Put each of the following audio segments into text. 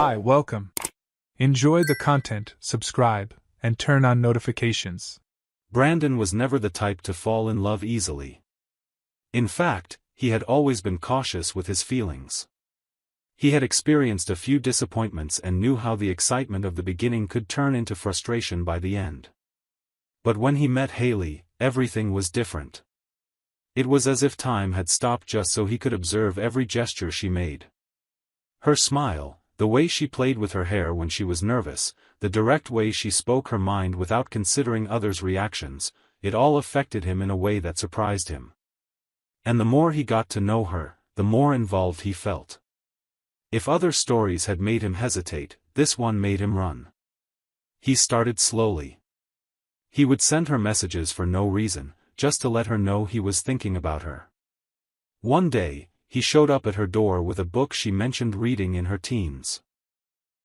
Hi, welcome. Enjoy the content, subscribe, and turn on notifications. Brandon was never the type to fall in love easily. In fact, he had always been cautious with his feelings. He had experienced a few disappointments and knew how the excitement of the beginning could turn into frustration by the end. But when he met Haley, everything was different. It was as if time had stopped just so he could observe every gesture she made. Her smile, the way she played with her hair when she was nervous, the direct way she spoke her mind without considering others' reactions, it all affected him in a way that surprised him. And the more he got to know her, the more involved he felt. If other stories had made him hesitate, this one made him run. He started slowly. He would send her messages for no reason, just to let her know he was thinking about her. One day, he showed up at her door with a book she mentioned reading in her teens.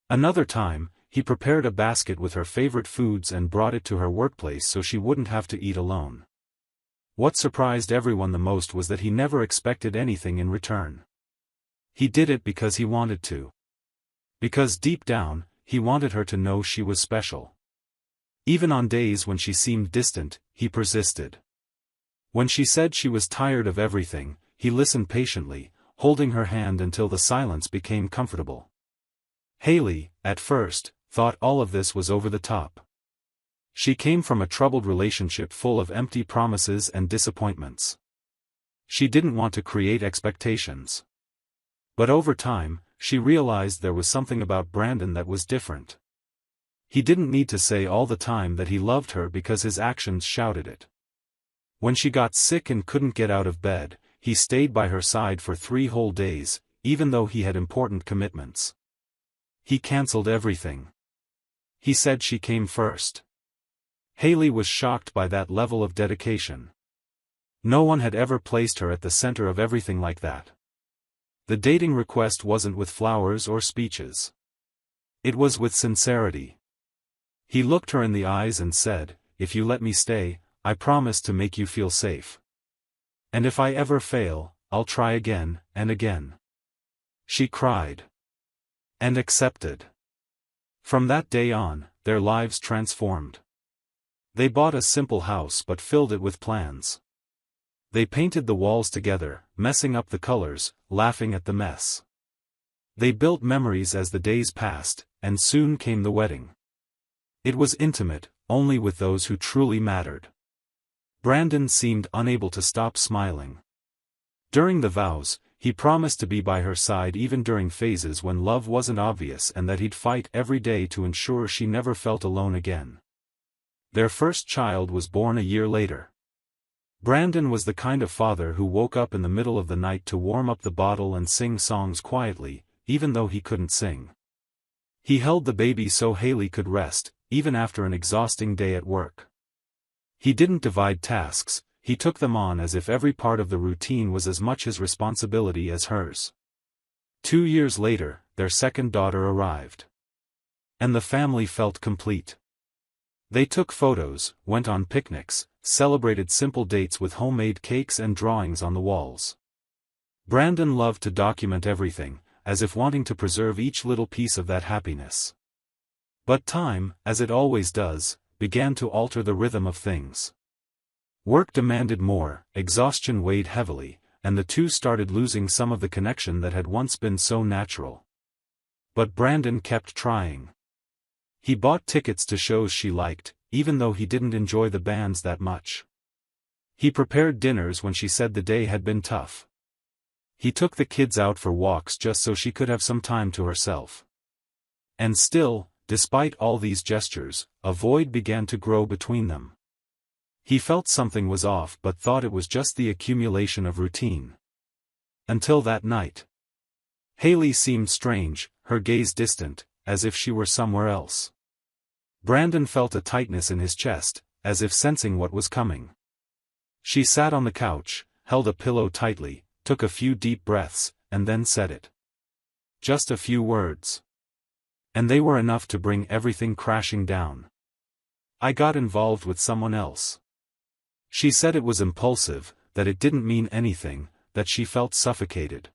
Another time, he prepared a basket with her favorite foods and brought it to her workplace so she wouldn't have to eat alone. What surprised everyone the most was that he never expected anything in return. He did it because he wanted to. Because deep down, he wanted her to know she was special. Even on days when she seemed distant, he persisted. When she said she was tired of everything, he listened patiently, holding her hand until the silence became comfortable. Haley, at first, thought all of this was over the top. She came from a troubled relationship full of empty promises and disappointments. She didn't want to create expectations. But over time, she realized there was something about Brandon that was different. He didn't need to say all the time that he loved her because his actions shouted it. When she got sick and couldn't get out of bed, he stayed by her side for 3 whole days, even though he had important commitments. He canceled everything. He said she came first. Haley was shocked by that level of dedication. No one had ever placed her at the center of everything like that. The dating request wasn't with flowers or speeches. It was with sincerity. He looked her in the eyes and said, "If you let me stay, I promise to make you feel safe. And if I ever fail, I'll try again and again." She cried. And accepted. From that day on, their lives transformed. They bought a simple house but filled it with plans. They painted the walls together, messing up the colors, laughing at the mess. They built memories as the days passed, and soon came the wedding. It was intimate, only with those who truly mattered. Brandon seemed unable to stop smiling. During the vows, he promised to be by her side even during phases when love wasn't obvious and that he'd fight every day to ensure she never felt alone again. Their first child was born a year later. Brandon was the kind of father who woke up in the middle of the night to warm up the bottle and sing songs quietly, even though he couldn't sing. He held the baby so Haley could rest, even after an exhausting day at work. He didn't divide tasks, he took them on as if every part of the routine was as much his responsibility as hers. 2 years later, their second daughter arrived. And the family felt complete. They took photos, went on picnics, celebrated simple dates with homemade cakes and drawings on the walls. Brandon loved to document everything, as if wanting to preserve each little piece of that happiness. But time, as it always does, began to alter the rhythm of things. Work demanded more, exhaustion weighed heavily, and the two started losing some of the connection that had once been so natural. But Brandon kept trying. He bought tickets to shows she liked, even though he didn't enjoy the bands that much. He prepared dinners when she said the day had been tough. He took the kids out for walks just so she could have some time to herself. And still, despite all these gestures, a void began to grow between them. He felt something was off but thought it was just the accumulation of routine. Until that night. Haley seemed strange, her gaze distant, as if she were somewhere else. Brandon felt a tightness in his chest, as if sensing what was coming. She sat on the couch, held a pillow tightly, took a few deep breaths, and then said it. Just a few words. And they were enough to bring everything crashing down. "I got involved with someone else." She said it was impulsive, that it didn't mean anything, that she felt suffocated.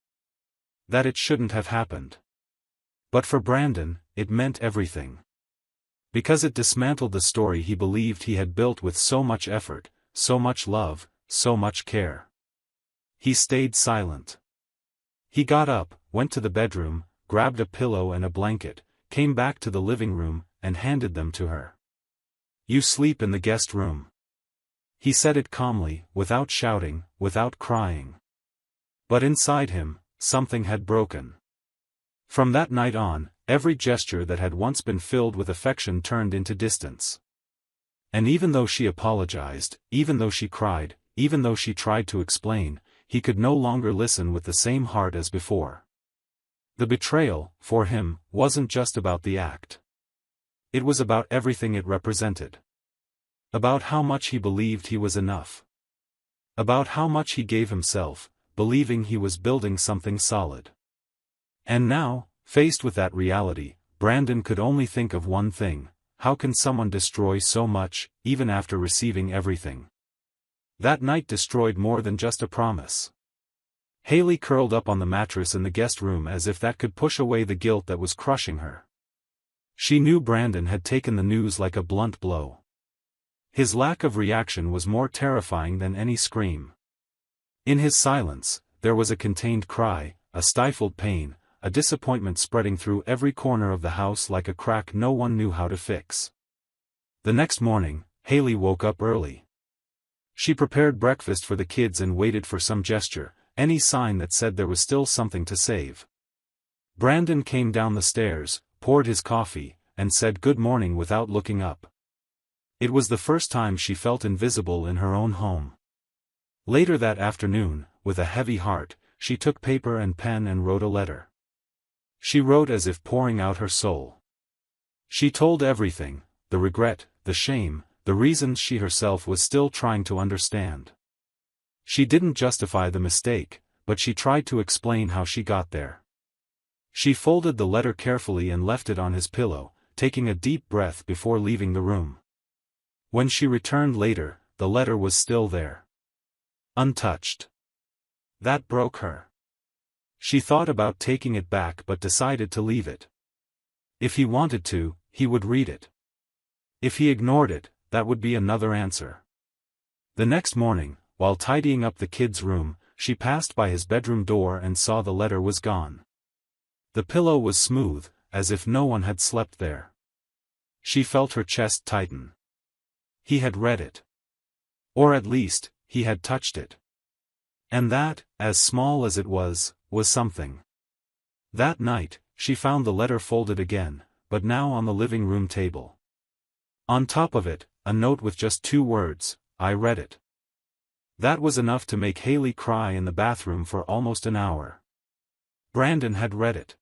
That it shouldn't have happened. But for Brandon, it meant everything. Because it dismantled the story he believed he had built with so much effort, so much love, so much care. He stayed silent. He got up, went to the bedroom, grabbed a pillow and a blanket, came back to the living room, and handed them to her. "You sleep in the guest room." He said it calmly, without shouting, without crying. But inside him, something had broken. From that night on, every gesture that had once been filled with affection turned into distance. And even though she apologized, even though she cried, even though she tried to explain, he could no longer listen with the same heart as before. The betrayal, for him, wasn't just about the act. It was about everything it represented. About how much he believed he was enough. About how much he gave himself, believing he was building something solid. And now, faced with that reality, Brandon could only think of one thing: how can someone destroy so much, even after receiving everything? That night destroyed more than just a promise. Haley curled up on the mattress in the guest room as if that could push away the guilt that was crushing her. She knew Brandon had taken the news like a blunt blow. His lack of reaction was more terrifying than any scream. In his silence, there was a contained cry, a stifled pain, a disappointment spreading through every corner of the house like a crack no one knew how to fix. The next morning, Haley woke up early. She prepared breakfast for the kids and waited for some gesture, any sign that said there was still something to save. Brandon came down the stairs, poured his coffee, and said good morning without looking up. It was the first time she felt invisible in her own home. Later that afternoon, with a heavy heart, she took paper and pen and wrote a letter. She wrote as if pouring out her soul. She told everything: the regret, the shame, the reasons she herself was still trying to understand. She didn't justify the mistake, but she tried to explain how she got there. She folded the letter carefully and left it on his pillow, taking a deep breath before leaving the room. When she returned later, the letter was still there. Untouched. That broke her. She thought about taking it back but decided to leave it. If he wanted to, he would read it. If he ignored it, that would be another answer. The next morning, while tidying up the kids' room, she passed by his bedroom door and saw the letter was gone. The pillow was smooth, as if no one had slept there. She felt her chest tighten. He had read it. Or at least, he had touched it. And that, as small as it was something. That night, she found the letter folded again, but now on the living room table. On top of it, a note with just 2 words: "I read it." That was enough to make Haley cry in the bathroom for almost an hour. Brandon had read it.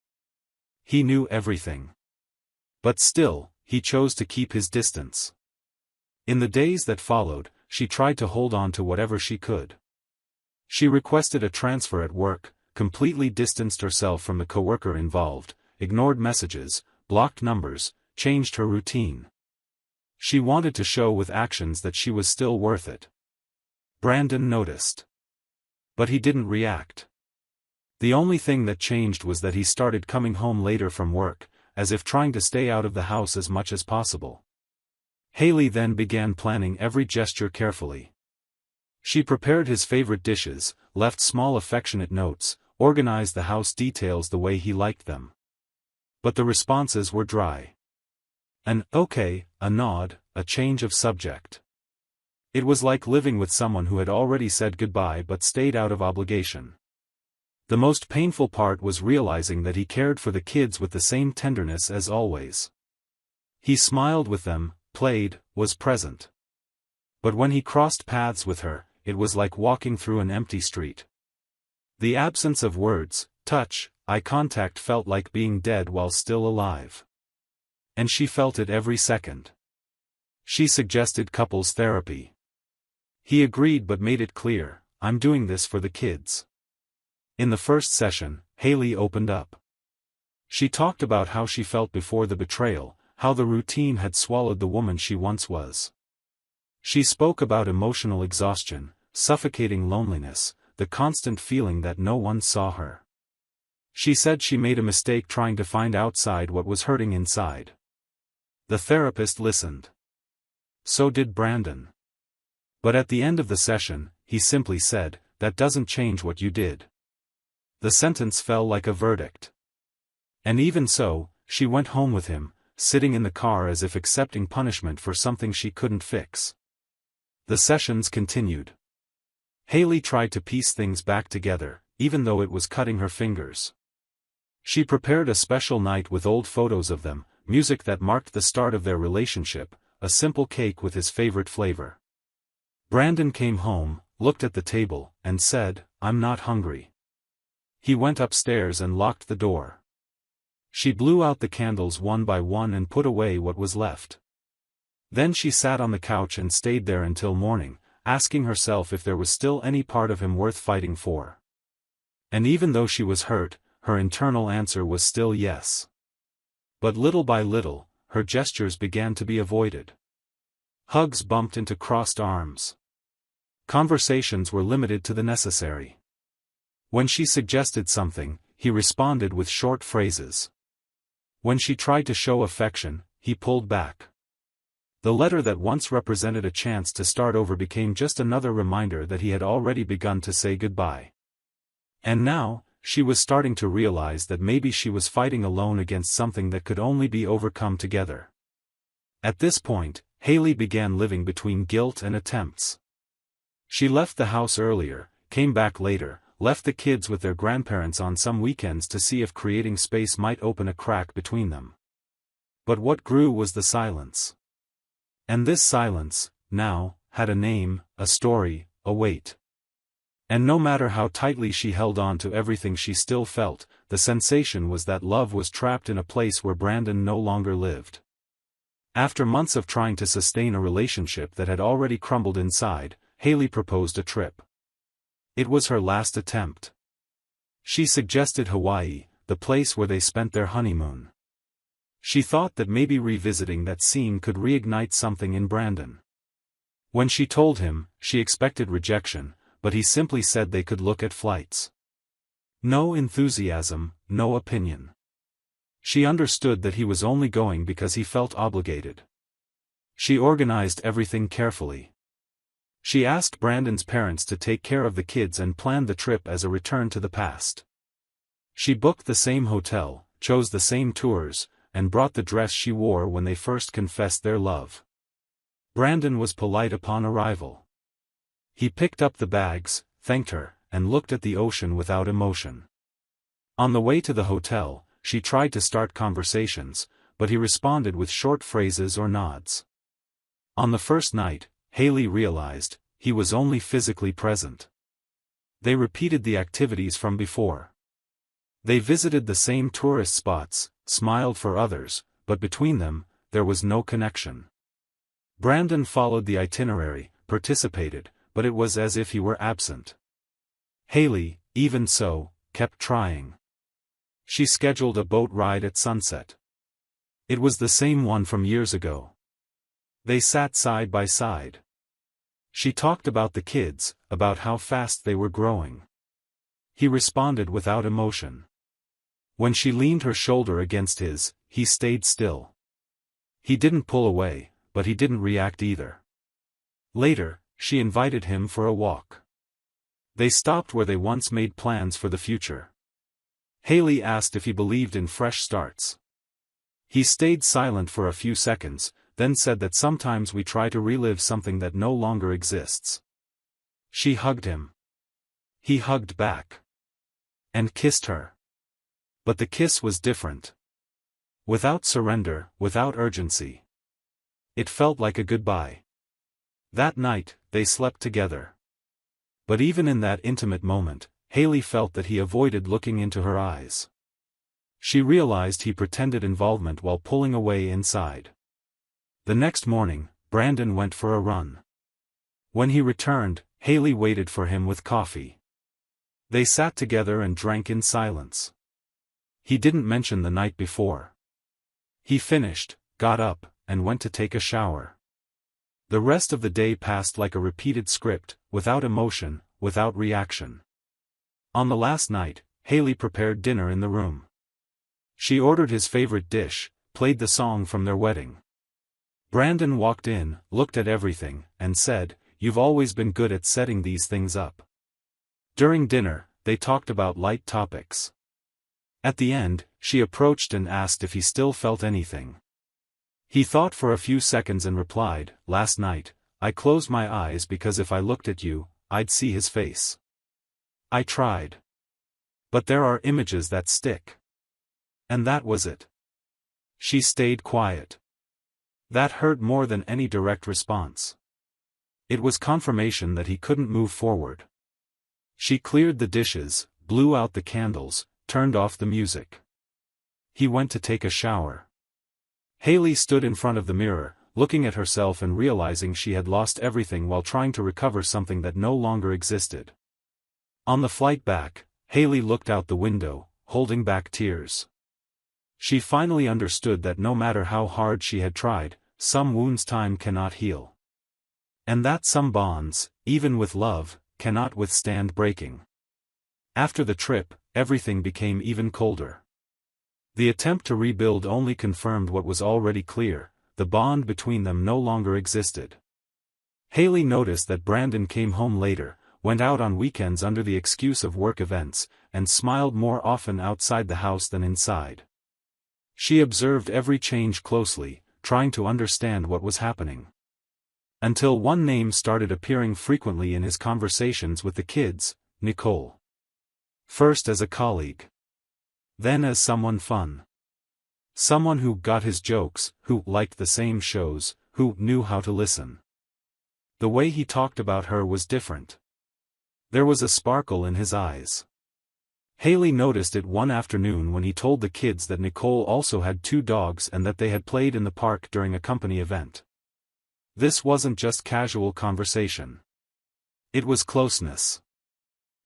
He knew everything. But still, he chose to keep his distance. In the days that followed, she tried to hold on to whatever she could. She requested a transfer at work, completely distanced herself from the coworker involved, ignored messages, blocked numbers, changed her routine. She wanted to show with actions that she was still worth it. Brandon noticed. But he didn't react. The only thing that changed was that he started coming home later from work, as if trying to stay out of the house as much as possible. Haley then began planning every gesture carefully. She prepared his favorite dishes, left small affectionate notes, organized the house details the way he liked them. But the responses were dry. An okay, a nod, a change of subject. It was like living with someone who had already said goodbye but stayed out of obligation. The most painful part was realizing that he cared for the kids with the same tenderness as always. He smiled with them, played, was present. But when he crossed paths with her, it was like walking through an empty street. The absence of words, touch, eye contact felt like being dead while still alive. And she felt it every second. She suggested couples therapy. He agreed but made it clear, "I'm doing this for the kids." In the first session, Haley opened up. She talked about how she felt before the betrayal, how the routine had swallowed the woman she once was. She spoke about emotional exhaustion, suffocating loneliness, the constant feeling that no one saw her. She said she made a mistake trying to find outside what was hurting inside. The therapist listened. So did Brandon. But at the end of the session, he simply said, "That doesn't change what you did." The sentence fell like a verdict. And even so, she went home with him, sitting in the car as if accepting punishment for something she couldn't fix. The sessions continued. Haley tried to piece things back together, even though it was cutting her fingers. She prepared a special night with old photos of them, music that marked the start of their relationship, a simple cake with his favorite flavor. Brandon came home, looked at the table, and said, "I'm not hungry." He went upstairs and locked the door. She blew out the candles one by one and put away what was left. Then she sat on the couch and stayed there until morning, asking herself if there was still any part of him worth fighting for. And even though she was hurt, her internal answer was still yes. But little by little, her gestures began to be avoided. Hugs bumped into crossed arms. Conversations were limited to the necessary. When she suggested something, he responded with short phrases. When she tried to show affection, he pulled back. The letter that once represented a chance to start over became just another reminder that he had already begun to say goodbye. And now, she was starting to realize that maybe she was fighting alone against something that could only be overcome together. At this point, Haley began living between guilt and attempts. She left the house earlier, came back later, left the kids with their grandparents on some weekends to see if creating space might open a crack between them. But what grew was the silence. And this silence, now, had a name, a story, a weight. And no matter how tightly she held on to everything she still felt, the sensation was that love was trapped in a place where Brandon no longer lived. After months of trying to sustain a relationship that had already crumbled inside, Haley proposed a trip. It was her last attempt. She suggested Hawaii, the place where they spent their honeymoon. She thought that maybe revisiting that scene could reignite something in Brandon. When she told him, she expected rejection, but he simply said they could look at flights. No enthusiasm, no opinion. She understood that he was only going because he felt obligated. She organized everything carefully. She asked Brandon's parents to take care of the kids and planned the trip as a return to the past. She booked the same hotel, chose the same tours, and brought the dress she wore when they first confessed their love. Brandon was polite upon arrival. He picked up the bags, thanked her, and looked at the ocean without emotion. On the way to the hotel, she tried to start conversations, but he responded with short phrases or nods. On the first night, Haley realized, he was only physically present. They repeated the activities from before. They visited the same tourist spots, smiled for others, but between them, there was no connection. Brandon followed the itinerary, participated, but it was as if he were absent. Haley, even so, kept trying. She scheduled a boat ride at sunset. It was the same one from years ago. They sat side by side. She talked about the kids, about how fast they were growing. He responded without emotion. When she leaned her shoulder against his, he stayed still. He didn't pull away, but he didn't react either. Later, she invited him for a walk. They stopped where they once made plans for the future. Haley asked if he believed in fresh starts. He stayed silent for a few seconds, then said that sometimes we try to relive something that no longer exists. She hugged him. He hugged back. And kissed her. But the kiss was different. Without surrender, without urgency. It felt like a goodbye. That night, they slept together. But even in that intimate moment, Haley felt that he avoided looking into her eyes. She realized he pretended involvement while pulling away inside. The next morning, Brandon went for a run. When he returned, Haley waited for him with coffee. They sat together and drank in silence. He didn't mention the night before. He finished, got up, and went to take a shower. The rest of the day passed like a repeated script, without emotion, without reaction. On the last night, Haley prepared dinner in the room. She ordered his favorite dish, played the song from their wedding. Brandon walked in, looked at everything, and said, "You've always been good at setting these things up." During dinner, they talked about light topics. At the end, she approached and asked if he still felt anything. He thought for a few seconds and replied, "Last night, I closed my eyes because if I looked at you, I'd see his face. I tried. But there are images that stick. And that was it." She stayed quiet. That hurt more than any direct response. It was confirmation that he couldn't move forward. She cleared the dishes, blew out the candles, turned off the music. He went to take a shower. Haley stood in front of the mirror, looking at herself and realizing she had lost everything while trying to recover something that no longer existed. On the flight back, Haley looked out the window, holding back tears. She finally understood that no matter how hard she had tried, some wounds time cannot heal. And that some bonds, even with love, cannot withstand breaking. After the trip, everything became even colder. The attempt to rebuild only confirmed what was already clear: the bond between them no longer existed. Haley noticed that Brandon came home later, went out on weekends under the excuse of work events, and smiled more often outside the house than inside. She observed every change closely, trying to understand what was happening. Until one name started appearing frequently in his conversations with the kids: Nicole. First as a colleague. Then as someone fun. Someone who got his jokes, who liked the same shows, who knew how to listen. The way he talked about her was different. There was a sparkle in his eyes. Haley noticed it one afternoon when he told the kids that Nicole also had 2 dogs and that they had played in the park during a company event. This wasn't just casual conversation. It was closeness.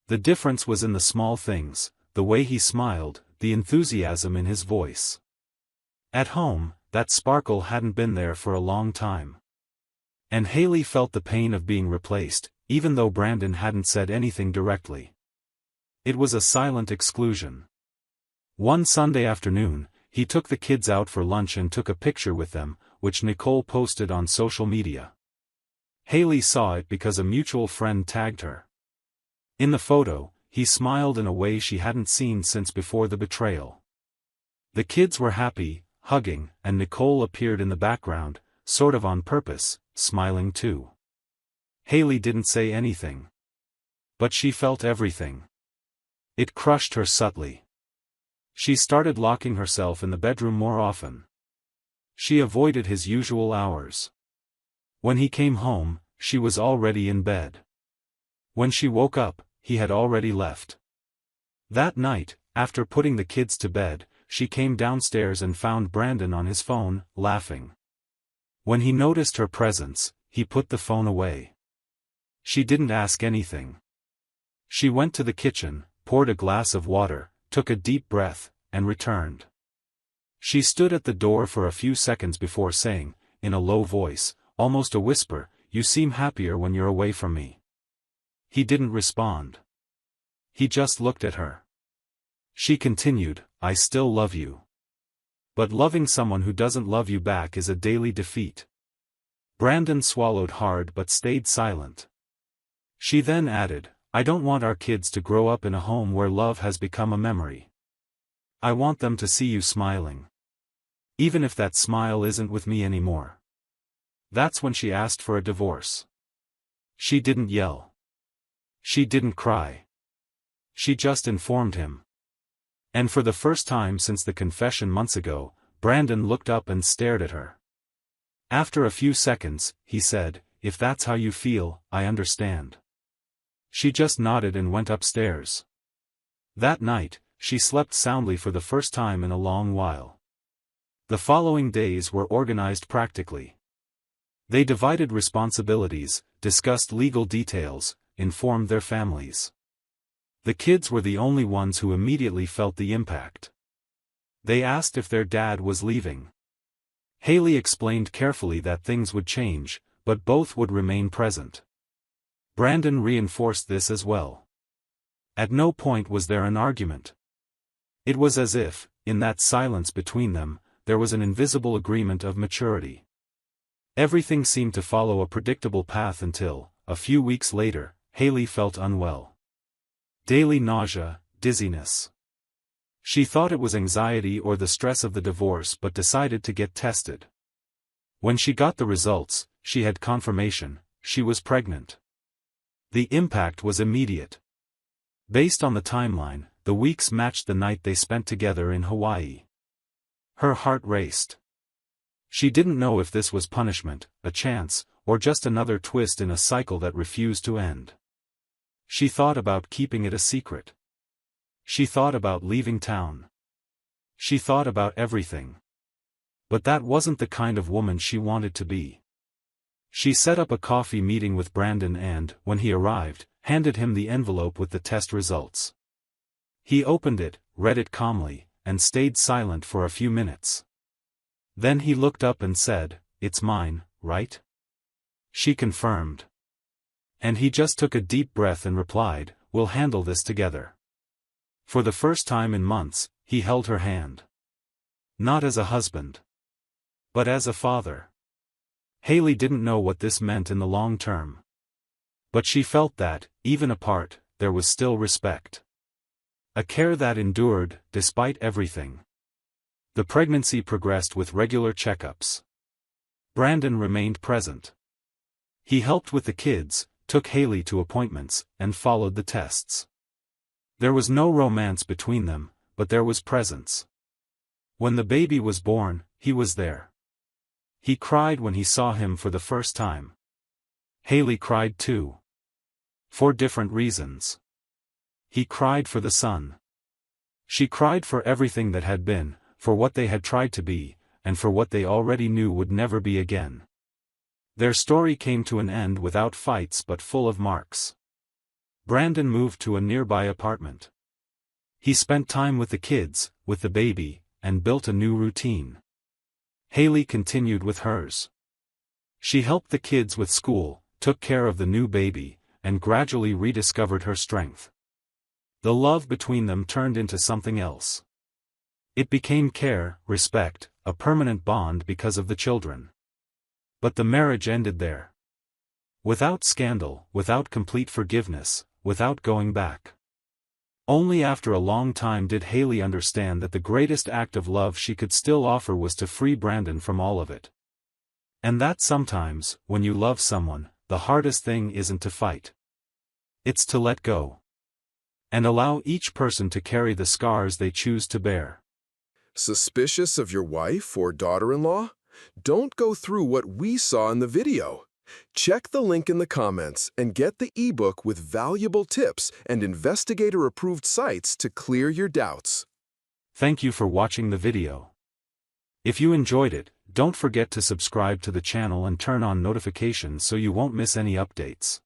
The difference was in the small things: the way he smiled, the enthusiasm in his voice. At home, that sparkle hadn't been there for a long time. And Haley felt the pain of being replaced, even though Brandon hadn't said anything directly. It was a silent exclusion. One Sunday afternoon, he took the kids out for lunch and took a picture with them, which Nicole posted on social media. Haley saw it because a mutual friend tagged her. In the photo, he smiled in a way she hadn't seen since before the betrayal. The kids were happy, hugging, and Nicole appeared in the background, sort of on purpose, smiling too. Haley didn't say anything. But she felt everything. It crushed her subtly. She started locking herself in the bedroom more often. She avoided his usual hours. When he came home, she was already in bed. When she woke up, he had already left. That night, after putting the kids to bed, she came downstairs and found Brandon on his phone, laughing. When he noticed her presence, he put the phone away. She didn't ask anything. She went to the kitchen, poured a glass of water, took a deep breath, and returned. She stood at the door for a few seconds before saying, in a low voice, almost a whisper, "You seem happier when you're away from me." He didn't respond. He just looked at her. She continued, "I still love you. But loving someone who doesn't love you back is a daily defeat." Brandon swallowed hard but stayed silent. She then added, "I don't want our kids to grow up in a home where love has become a memory. I want them to see you smiling. Even if that smile isn't with me anymore." That's when she asked for a divorce. She didn't yell. She didn't cry. She just informed him. And for the first time since the confession months ago, Brandon looked up and stared at her. After a few seconds, he said, "If that's how you feel, I understand." She just nodded and went upstairs. That night, she slept soundly for the first time in a long while. The following days were organized practically. They divided responsibilities, discussed legal details, informed their families. The kids were the only ones who immediately felt the impact. They asked if their dad was leaving. Haley explained carefully that things would change, but both would remain present. Brandon reinforced this as well. At no point was there an argument. It was as if, in that silence between them, there was an invisible agreement of maturity. Everything seemed to follow a predictable path until, a few weeks later, Haley felt unwell. Daily nausea, dizziness. She thought it was anxiety or the stress of the divorce but decided to get tested. When she got the results, she had confirmation, she was pregnant. The impact was immediate. Based on the timeline, the weeks matched the night they spent together in Hawaii. Her heart raced. She didn't know if this was punishment, a chance, or just another twist in a cycle that refused to end. She thought about keeping it a secret. She thought about leaving town. She thought about everything. But that wasn't the kind of woman she wanted to be. She set up a coffee meeting with Brandon and, when he arrived, handed him the envelope with the test results. He opened it, read it calmly, and stayed silent for a few minutes. Then he looked up and said, "It's mine, right?" She confirmed. And he just took a deep breath and replied, "We'll handle this together." For the first time in months, he held her hand. Not as a husband, but as a father. Haley didn't know what this meant in the long term. But she felt that, even apart, there was still respect. A care that endured, despite everything. The pregnancy progressed with regular checkups. Brandon remained present. He helped with the kids, took Haley to appointments, and followed the tests. There was no romance between them, but there was presence. When the baby was born, he was there. He cried when he saw him for the first time. Haley cried too. For different reasons. He cried for the son. She cried for everything that had been, for what they had tried to be, and for what they already knew would never be again. Their story came to an end without fights but full of marks. Brandon moved to a nearby apartment. He spent time with the kids, with the baby, and built a new routine. Haley continued with hers. She helped the kids with school, took care of the new baby, and gradually rediscovered her strength. The love between them turned into something else. It became care, respect, a permanent bond because of the children. But the marriage ended there. Without scandal, without complete forgiveness, without going back. Only after a long time did Haley understand that the greatest act of love she could still offer was to free Brandon from all of it. And that sometimes, when you love someone, the hardest thing isn't to fight. It's to let go. And allow each person to carry the scars they choose to bear. Suspicious of your wife or daughter-in-law? Don't go through what we saw in the video. Check the link in the comments and get the ebook with valuable tips and investigator-approved sites to clear your doubts. Thank you for watching the video. If you enjoyed it, don't forget to subscribe to the channel and turn on notifications so you won't miss any updates.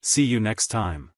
See you next time.